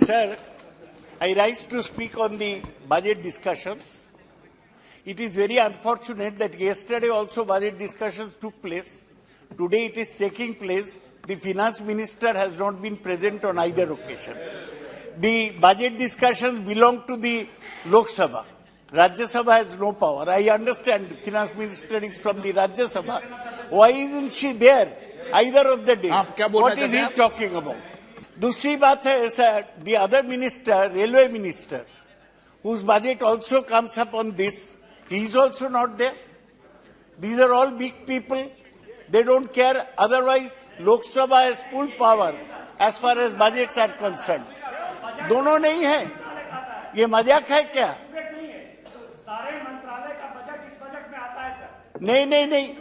Sir, I rise to speak on the budget discussions. It is very unfortunate that yesterday also budget discussions took place. Today it is taking place. The finance minister has not been present on either occasion. The budget discussions belong to the Lok Sabha. Rajya Sabha has no power. I understand the finance minister is from the Rajya Sabha. Why isn't she there either of the day? What is he talking about? दूसरी बात है sir, the other minister, railway minister, whose budget also comes up on this, he is also not there. These are all big people. They don't care. Otherwise, Lok Sabha has full power as far as budgets are concerned. दोनों नहीं है. ये मजाक है क्या? नहीं.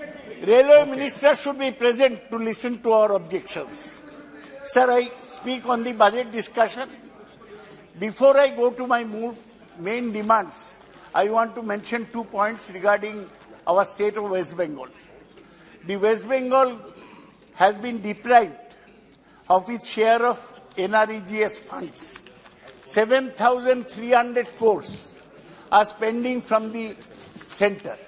Railway minister should be present to listen to our objections. Sir, I speak on the budget discussion. Before I go to my main demands, I want to mention 2 points regarding our state of West Bengal. The West Bengal has been deprived of its share of NREGS funds. 7,300 crores are spending from the center.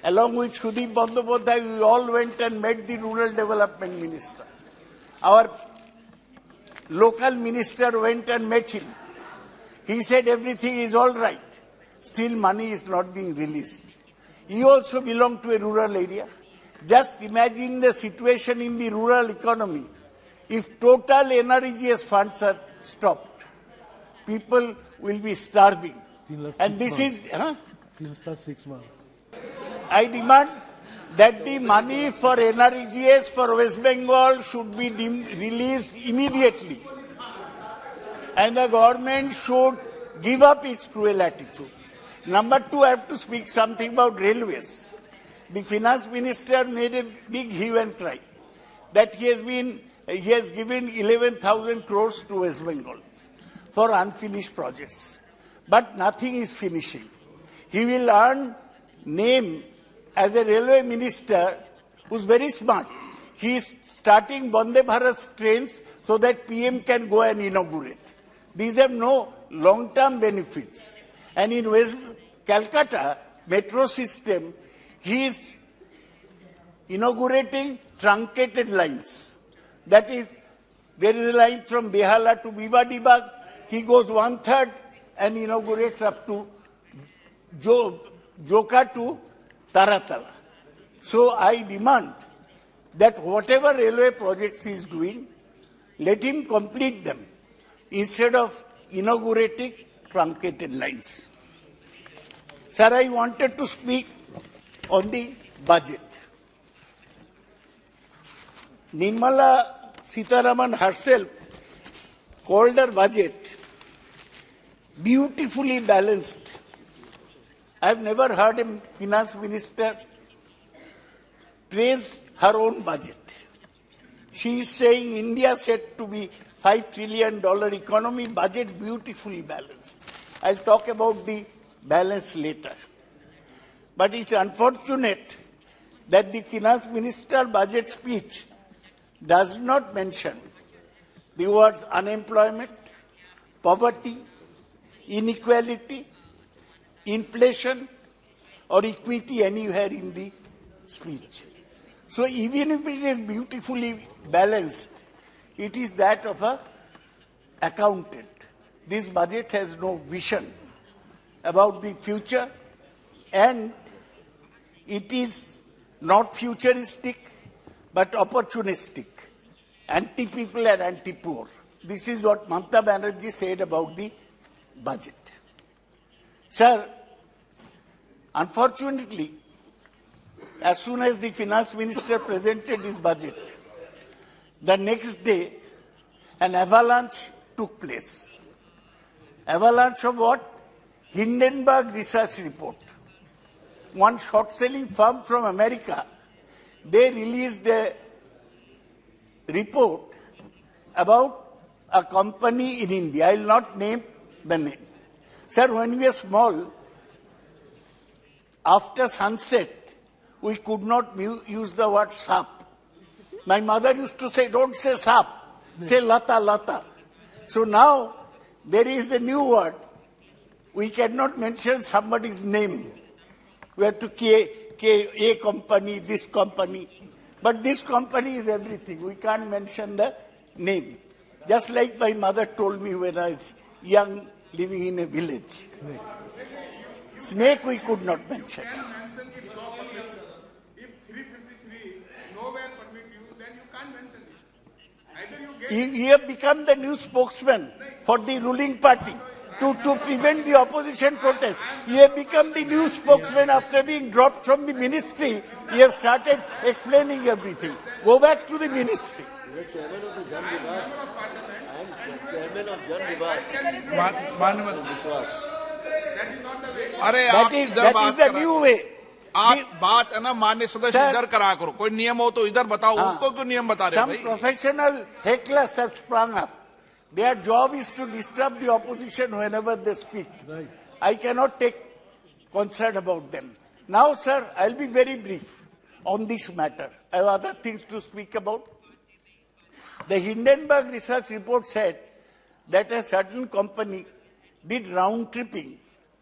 Along with Sudip Bandyopadhyay, we all went and met the rural development minister. Our local minister went and met him. He said everything is all right. Still money is not being released. He also belonged to a rural area. Just imagine the situation in the rural economy. If total NREGS funds are stopped, people will be starving. And this is... Last 6 months. I demand that the money for NREGS for West Bengal should be released immediately. And the government should give up its cruel attitude. Number 2, I have to speak something about railways. The finance minister made a big hue and cry that he has given 11,000 crores to West Bengal for unfinished projects. But nothing is finishing. He will earn name as a railway minister who's very smart. He is starting Vande Bharat trains so that PM can go and inaugurate. These have no long-term benefits. And in West Calcutta metro system, he is inaugurating truncated lines. That is, there is a line from Behala to Bibadibag. He goes 1/3 and inaugurates up to Joka to Taratala. So I demand that whatever railway projects he is doing, let him complete them instead of inaugurating truncated lines. Sir, I wanted to speak on the budget. Nirmala Sitharaman herself called her budget beautifully balanced. I have never heard a finance minister praise her own budget. She is saying India said to be $5 trillion economy, budget beautifully balanced. I'll talk about the balance later. But it's unfortunate that the finance minister budget speech does not mention the words unemployment, poverty, inequality, inflation, or equity anywhere in the speech. So even if it is beautifully balanced, it is that of an accountant. This budget has no vision about the future, and it is not futuristic but opportunistic, anti-people and anti-poor. This is what Mamata Banerjee said about the budget. Sir, unfortunately, as soon as the finance minister presented his budget, the next day an avalanche took place. Avalanche of what? Hindenburg research report. One short-selling firm from America, they released a report about a company in India. I will not name the name. Sir, when we were small, after sunset, we could not use the word sap. My mother used to say, don't say sap, say lata, lata. So now there is a new word. We cannot mention somebody's name. We have to a company, this company. But this company is everything. We can't mention the name. Just like my mother told me when I was young, living in a village. Snake we could not mention. If 353 nowhere permit you, then you can't mention it. Either you get You have become the new spokesman for the ruling party to prevent the opposition protest. You have become the new spokesman after being dropped from the ministry. You have started explaining everything. Go back to the ministry. You are chairman of the Jan Vibhag. I am chairman of Jan Vibhag. that is not the way. अरे That आप is, इधर that बात is the करा- new way. आप बात है ना मान्य सदस्य Sir, इधर करा करो कोई नियम हो तो इधर बताओ उनको क्यों नियम बता रहे हो Some भाई professional hecklers have sprung up. Their job is to disturb the opposition whenever they speak. I cannot take concern about them. Now, sir, I'll be very brief on this matter. I have other things to speak about. The Hindenburg research report said that a certain company did round-tripping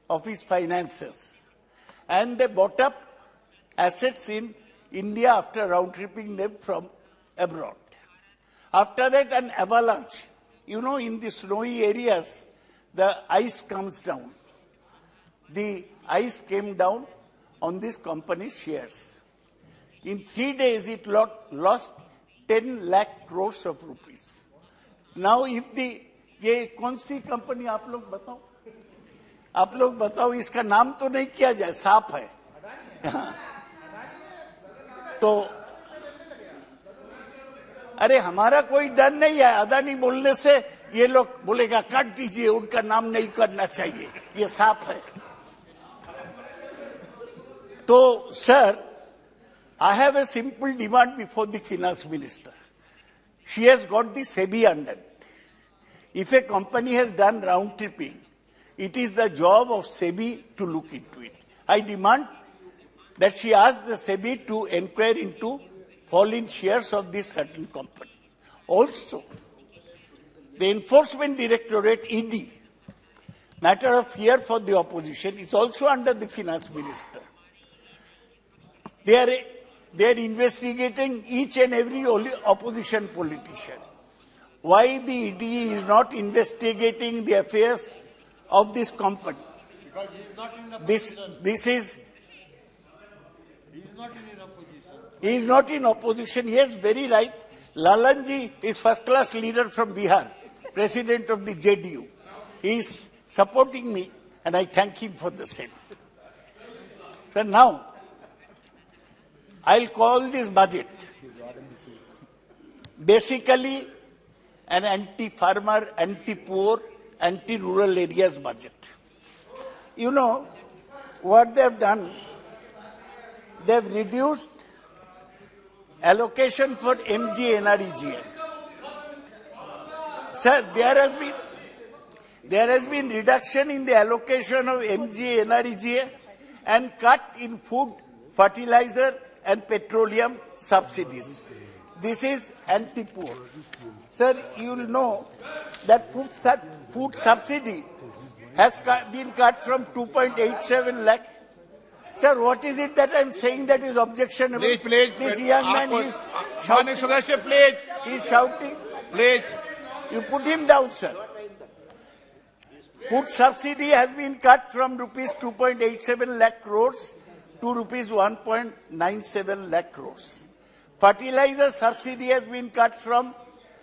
of its finances, and they bought up assets in India after round-tripping them from abroad. After that, an avalanche. You know, in the snowy areas, the ice comes down. The ice came down on this company's shares. In 3 days, it lost 10 lakh crores of rupees. Now, if ये कौन सी company आप लोग बताओ इसका नाम तो नहीं किया जाए, साफ है. तो अरे हमारा कोई डर नहीं है. अदानी बोलने से ये लोग बोलेगा काट दीजिए, उनका नाम नहीं करना चाहिए, ये साफ है. तो sir, I have a simple demand before the finance minister. She has got the SEBI under it. If a company has done round tripping, it is the job of SEBI to look into it. I demand that she ask the SEBI to inquire into fallen shares of this certain company. Also, the Enforcement Directorate, ED, matter of fear for the opposition, is also under the finance minister. They are investigating each and every opposition politician. Why the ED is not investigating the affairs of this company? Because he is not in opposition. This is. He is not in opposition. He is not in opposition. Yes, very right. Lalanji is first-class leader from Bihar, president of the JDU. He is supporting me, and I thank him for the same. So now, I'll call this budget basically an anti-farmer, anti-poor, anti-rural areas budget. You know what they have done? They have reduced allocation for MG-NREGA. Sir, there has been reduction in the allocation of MG-NREGA and cut in food, fertilizer and petroleum subsidies. This is anti-poor. Sir, you will know that food subsidy has been cut from 2.87 lakh. Sir, what is it that I am saying that is objectionable? Please, This young man is मान्य shouting. सदस्य please He is shouting. Please You put him down, sir. Food subsidy has been cut from rupees 2.87 lakh crores to rupees 1.97 lakh crores. Fertilizer subsidy has been cut from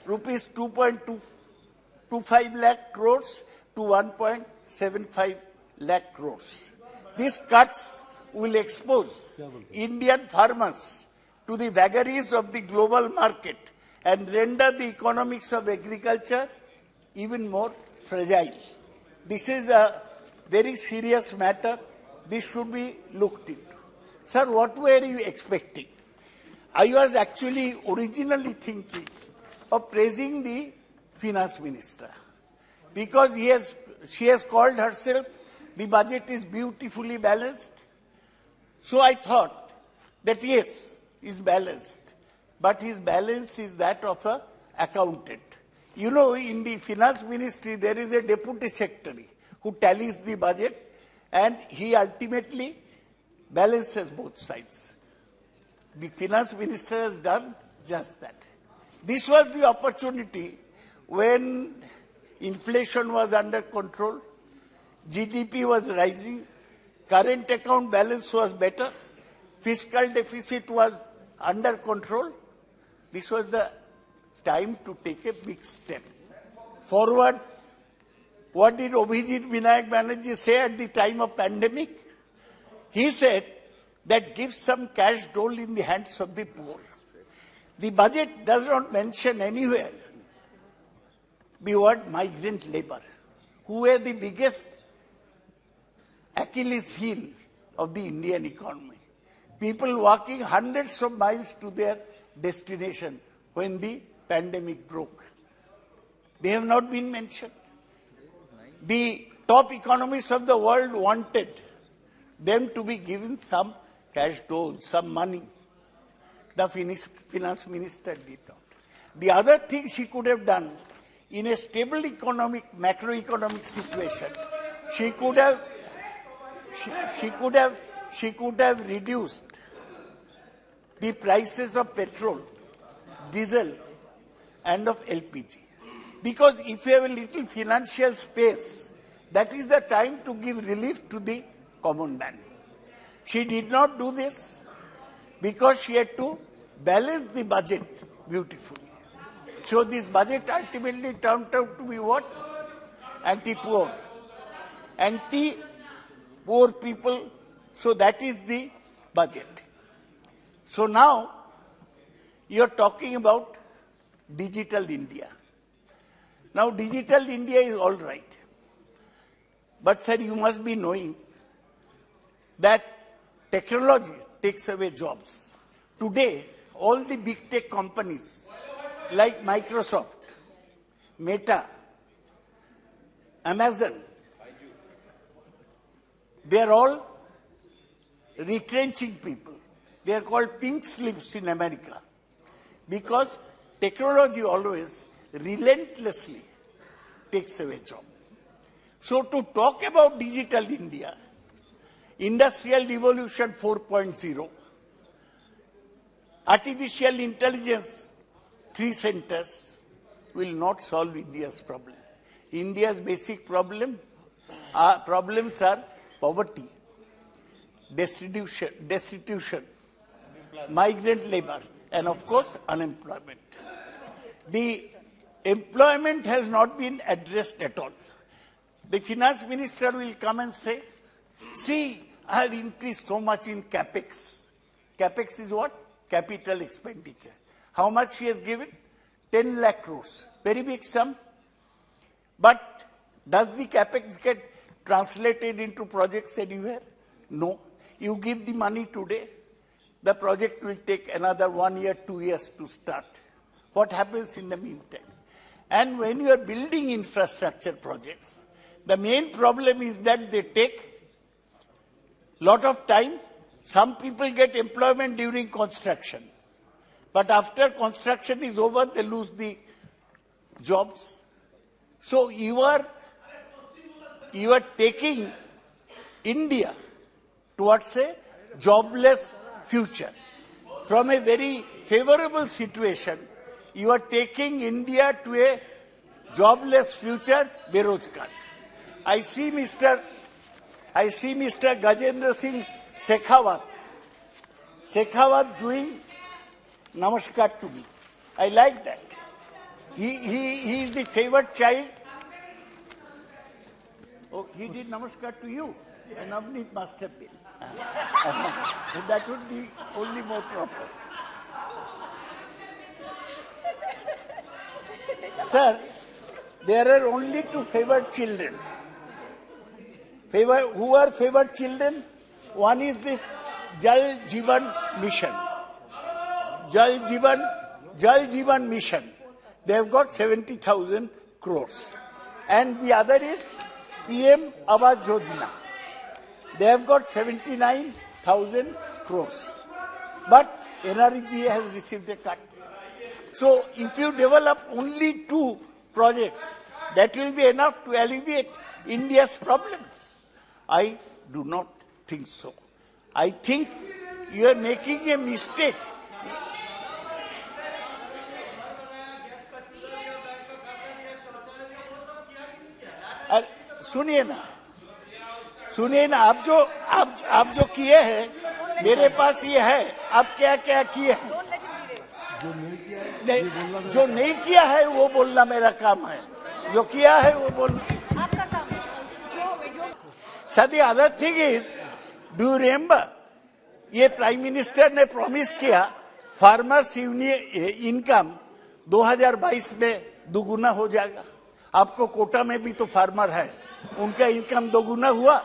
rupees 2.25 lakh crores to 1.75 lakh crores. These cuts will expose Indian farmers to the vagaries of the global market and render the economics of agriculture even more fragile. This is a very serious matter. This should be looked into. Sir, what were you expecting? I was actually originally thinking of praising the finance minister because she has called herself the budget is beautifully balanced. So I thought that yes, it's balanced, but his balance is that of an accountant. You know, in the finance ministry, there is a deputy secretary who tallies the budget, and he ultimately balances both sides. The finance minister has done just that. This was the opportunity when inflation was under control, GDP was rising, current account balance was better, fiscal deficit was under control. This was the time to take a big step forward. What did Abhijit Vinayak Banerjee say at the time of pandemic? He said that give some cash dole in the hands of the poor. The budget does not mention anywhere the word migrant labor, who were the biggest Achilles heel of the Indian economy. People walking hundreds of miles to their destination when the pandemic broke. They have not been mentioned. The top economists of the world wanted them to be given some cash dole, some money. The finance minister did not. The other thing she could have done, in a stable macroeconomic situation, she could have reduced the prices of petrol, diesel, and of LPG. Because if you have a little financial space, that is the time to give relief to the common man. She did not do this because she had to balance the budget beautifully. So this budget ultimately turned out to be what? Anti-poor. Anti-poor people. So that is the budget. So now you are talking about digital India. Now digital India is all right. But sir, you must be knowing that technology takes away jobs. Today, all the big tech companies like Microsoft, Meta, Amazon, they are all retrenching people. They are called pink slips in America because technology always relentlessly takes away jobs. So to talk about digital India, Industrial Revolution 4.0, artificial intelligence, 3 centers will not solve India's problem. India's basic problems are poverty, destitution, migrant labor, and of course unemployment. The employment has not been addressed at all. The finance minister will come and say, see, I have increased so much in capex. Capex is what? Capital expenditure. How much she has given? 10 lakh crores. Very big sum. But does the capex get translated into projects anywhere? No. You give the money today, the project will take another 1 year, 2 years to start. What happens in the meantime? And when you are building infrastructure projects, the main problem is that they take a lot of time. Some people get employment during construction. But after construction is over, they lose the jobs. So you are taking India towards a jobless future. From a very favorable situation, you are taking India to a jobless future, Berojgar. I see Mr. Gajendra Singh Shekhawat doing namaskar to me. I like that. He is the favored child. Oh, he did namaskar to you. And Navneet must have been. That would be only more proper. Sir, there are only 2 favored children. Who are favored children? One is this Jal Jeevan Mission. Jal Jeevan Mission. They have got 70,000 crores. And the other is PM Awas Yojana. They have got 79,000 crores. But NREG has received a cut. So if you develop only 2 projects. That will be enough to alleviate India's problems. I do not think so. I think you are making a mistake. सुनिए ना आप जो किए हैं मेरे पास ये है, आप क्या क्या किए हैं, जो नहीं किया है वो बोलना मेरा काम है, जो किया है वो बोलना आपका काम है। Sir the other thing is, do you remember ये प्राइम मिनिस्टर ने प्रॉमिस किया फार्मर्स इनकम 2022 में दोगुना हो जाएगा। आपको कोटा में भी तो फार्मर है, उनका इनकम दोगुना हुआ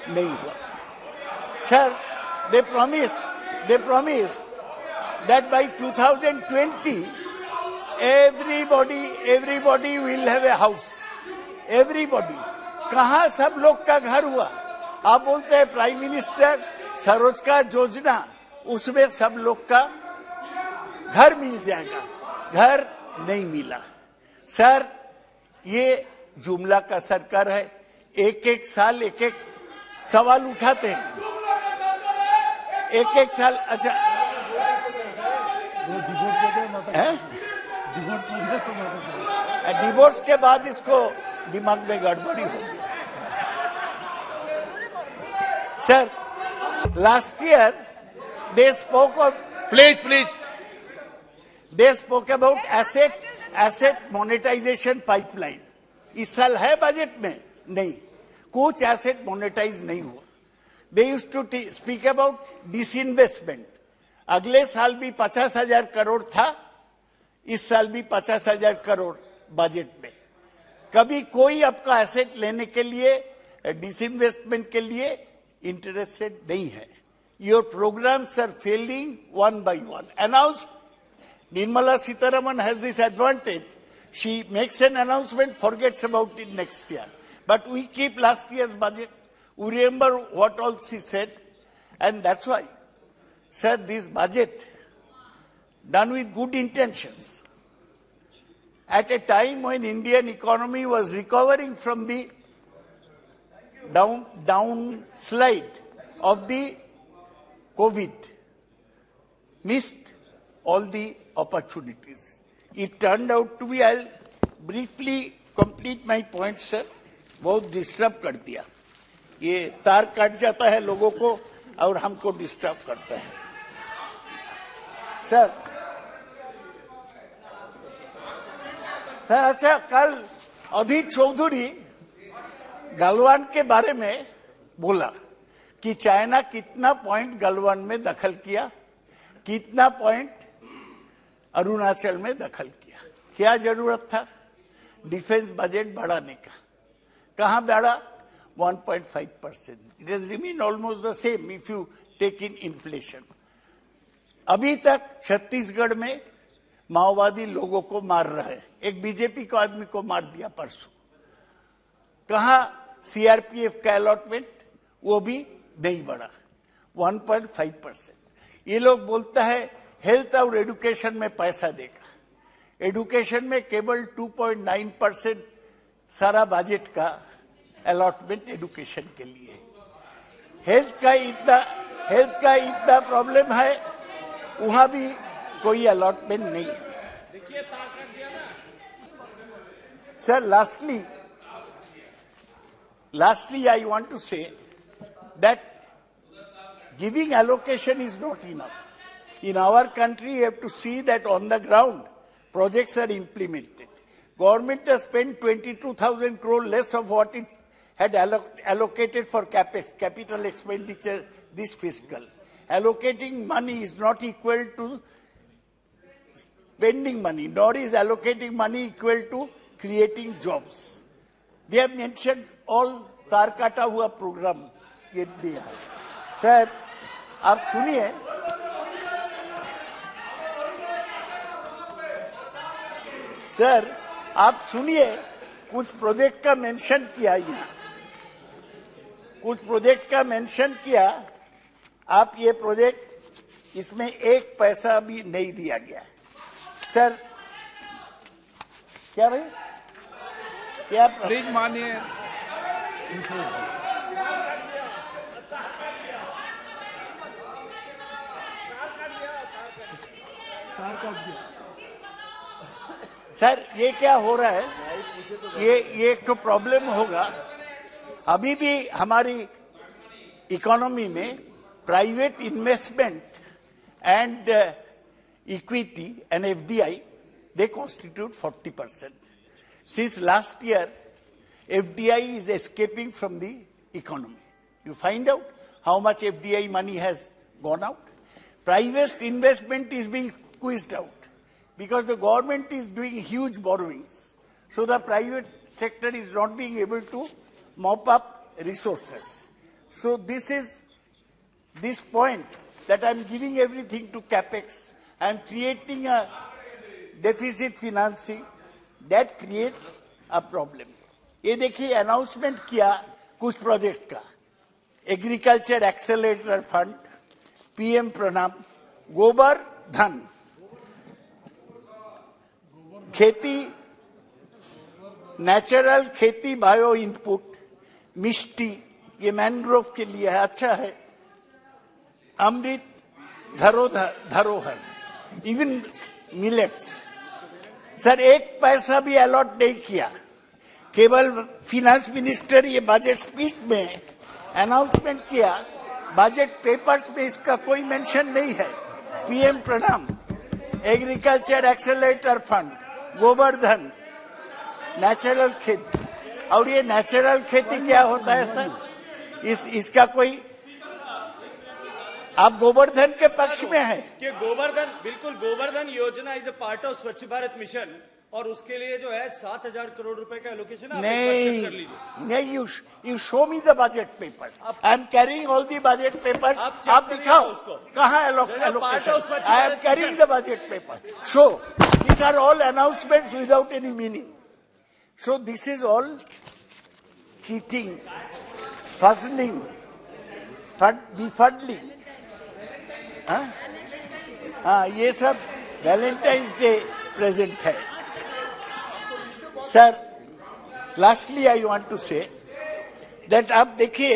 नहीं हुआ। Sir they promised that by 2020 everybody will have a house. Everybody. कहाँ सब लोग का घर हुआ? आप बोलते हैं प्राइम मिनिस्टर स्वरोजगार योजना, उसमें सब लोग का घर मिल जाएगा, घर नहीं मिला। सर ये जुमला का सरकार है, एक साल एक सवाल उठाते हैं, एक साल। अच्छा डिवोर्स के बाद इसको दिमाग में गड़बड़ी हो गई। Sir last year they spoke of please they spoke about asset monetisation pipeline. इस साल है बजट में? नहीं, कुछ एसेट मोनेटाइज नहीं हुआ। They used to speak about disinvestment. अगले साल भी 50,000 करोड़ था, इस साल भी 50,000 करोड़ बजट में। कभी कोई आपका एसेट लेने के लिए, डिसइन्वेस्टमेंट के लिए इंटरेस्टेड नहीं है। Your programmes are failing one by one. Announce Nirmala Sitharaman has this advantage. She makes an announcement, forgets about it next year. But we keep last year's budget. We remember what all she said. And that's why, sir, this budget, done with good intentions, at a time when Indian economy was recovering from the downslide of the COVID, missed all the opportunities. It turned out to be, I'll briefly complete my point, sir. बहुत disturb कर दिया, ये तार cut जाता है लोगों को और हमको डिस्टर्ब करता है। सर अच्छा, कल अधीर चौधरी गलवान के बारे में बोला कि चाइना कितना पॉइंट गलवान में दखल किया, कितना पॉइंट अरुणाचल में दखल किया। क्या जरूरत था डिफेंस बजट बढ़ाने का? कहां बढ़ा? 1.5%. It has remained almost the same if you take in inflation. अभी तक छत्तीसगढ़ में माओवादी लोगों को मार रहा है। एक बीजेपी को आदमी को मार दिया परसों। कहां सीआरपीएफ का अलॉटमेंट? वो भी नहीं बढ़ा, 1.5%। ये लोग बोलता है हेल्थ और एजुकेशन में पैसा देगा। एजुकेशन में केवल 2.9% सारा बजट का अलॉटमेंट एजुकेशन के लिए। हेल्थ का इतना प्रॉब्लम है, वहां भी कोई अलॉटमेंट नहीं है। Sir lastly I want to say that giving allocation is not enough. In our country, you have to see that on the ground, projects are implemented. Government has spent 22,000 crore less of what it had allocated for capex, capital expenditure this fiscal. Allocating money is not equal to spending money, nor is allocating money equal to creating jobs. They have mentioned all तार काटा हुआ programme ये दिया है। Sir आप सुनिए, sir आप सुनिए, कुछ प्रोजेक्ट का मेंशन किया, ये कुछ प्रोजेक्ट का मेंशन किया। आप ये प्रोजेक्ट, इसमें एक पैसा भी नहीं दिया गया। सर क्या भाई? क्या प्लीज मानिए। सर ये क्या हो रहा है, ये एक तो प्रॉब्लम होगा। अभी भी हमारी इकोनॉमी में private investment and equity and FDI they constitute 40%. Since last year, FDI is escaping from the economy. You find out how much FDI money has gone out. Private investment is being squeezed out because the government is doing huge borrowings. So the private sector is not being able to mop up resources. So this point that I'm giving everything to capex, I'm creating a deficit financing, that creates a problem. ये देखिए announcement किया कुछ project का, agriculture accelerator fund, PM प्रणाम, गोबर धन, खेती, natural खेती, बायो इनपुट, मिष्टी, ये मैंग्रोव के लिए है, अच्छा है, अमृत धरोहर, इवन मिलेट्स। सर एक पैसा भी अलॉट नहीं किया, केवल फिनेंस मिनिस्टर ये बजट स्पीच में अनाउंसमेंट किया, बजट पेपर्स में इसका कोई मेंशन नहीं है। पीएम प्रणाम, agriculture accelerator fund, Govardhan, natural खेती। और ये नेचुरल खेती क्या होता है सर? इसका कोई, आप गोवर्धन के पक्ष में है कि गोवर्धन, बिल्कुल गोवर्धन योजना इज अ पार्ट ऑफ स्वच्छ भारत मिशन, और उसके लिए जो है 7,000 करोड़ रुपए का एलोकेशन नहीं, you show me the budget paper, I am carrying all the budget paper, आप दिखाओ उसको कहाँ allocation, I am carrying the budget paper, show this are all announcements without any meaning, so this is all cheating, fudging, defunding. हाँ, ये सब valentine's day present है। Sir lastly I want to say that आप देखिए,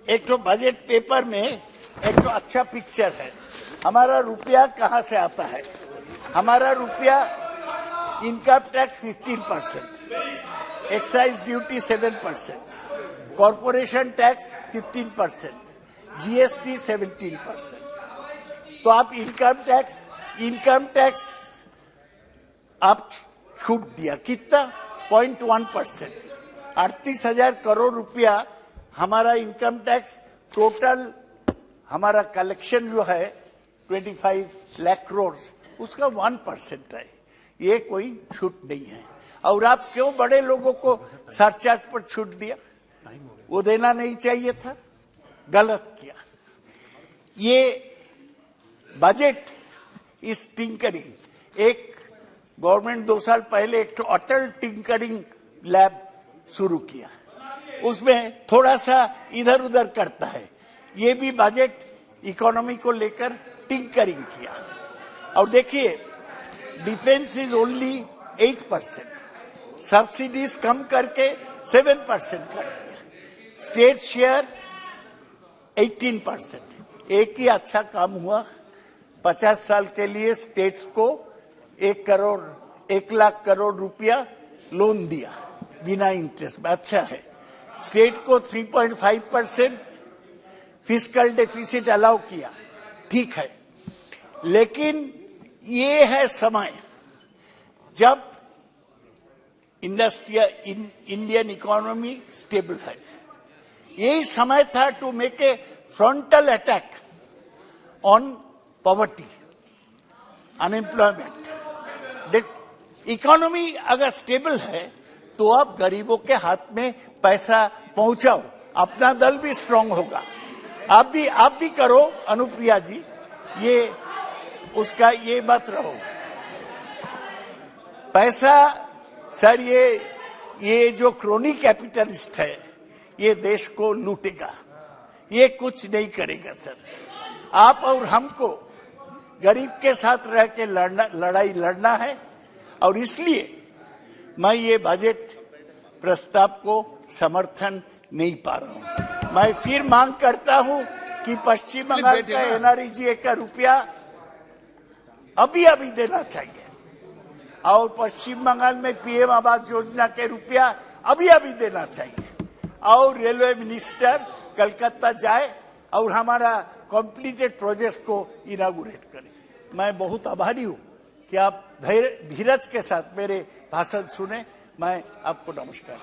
एक तो budget paper में एक तो अच्छा पिक्चर है, हमारा रुपया कहाँ से आता है। हमारा रुपया income tax 15%, excise duty 7%, corporation tax 15%, GST 17%। तो आप इनकम टैक्स आप छूट दिया कितना, 0.1%, 38,000 करोड़ रुपया हमारा इनकम टैक्स, टोटल हमारा कलेक्शन जो है 25 लाख करोड़, उसका 1% है, ये कोई छूट नहीं है। और आप क्यों बड़े लोगों को सरचार्ज पर छूट दिया, वो देना नहीं चाहिए था, गलत किया। ये बजट इस टिंकरिंग, एक गवर्नमेंट 2 साल पहले एक तो अटल टिंकरिंग लैब शुरू किया, उसमें थोड़ा सा इधर उधर करता है, ये भी बजट इकोनॉमी को लेकर टिंकरिंग किया। और देखिए डिफेंस इज ओनली 8%, सब्सिडीज कम करके 7% कर दिया, स्टेट शेयर 18%। एक ही अच्छा काम हुआ, 50 साल के लिए स्टेट्स को 1 लाख करोड़ रुपया लोन दिया बिना इंटरेस्ट में, अच्छा है। स्टेट को 3.5% फिस्कल डेफिसिट अलाउ किया, ठीक है। लेकिन ये है समय जब इंडियन इकोनॉमी स्टेबल है, यही समय था to make a frontal attack on poverty, unemployment. Economy अगर स्टेबल है तो आप गरीबों के हाथ में पैसा पहुंचाओ, अपना दल भी स्ट्रांग होगा। आप भी करो अनुप्रिया जी, ये उसका ये मत रहो पैसा। सर ये जो क्रोनी कैपिटलिस्ट है ये देश को लूटेगा, ये कुछ नहीं करेगा सर। आप और हमको गरीब के साथ रह के लड़ाई लड़ना है, और इसलिए मैं ये बजट प्रस्ताव को समर्थन नहीं पा रहा हूं। मैं फिर मांग करता हूं कि पश्चिम बंगाल का एनआरईजीए का रुपया अभी अभी देना चाहिए और पश्चिम बंगाल में पीएम आवास योजना के रुपया अभी अभी देना चाहिए और रेलवे मिनिस्टर कलकत्ता जाए और हमारा कंप्लीटेड प्रोजेक्ट को इनागुरेट करें। मैं बहुत आभारी हूं कि आप धीरज के साथ मेरे भाषण सुने। मैं आपको नमस्कार।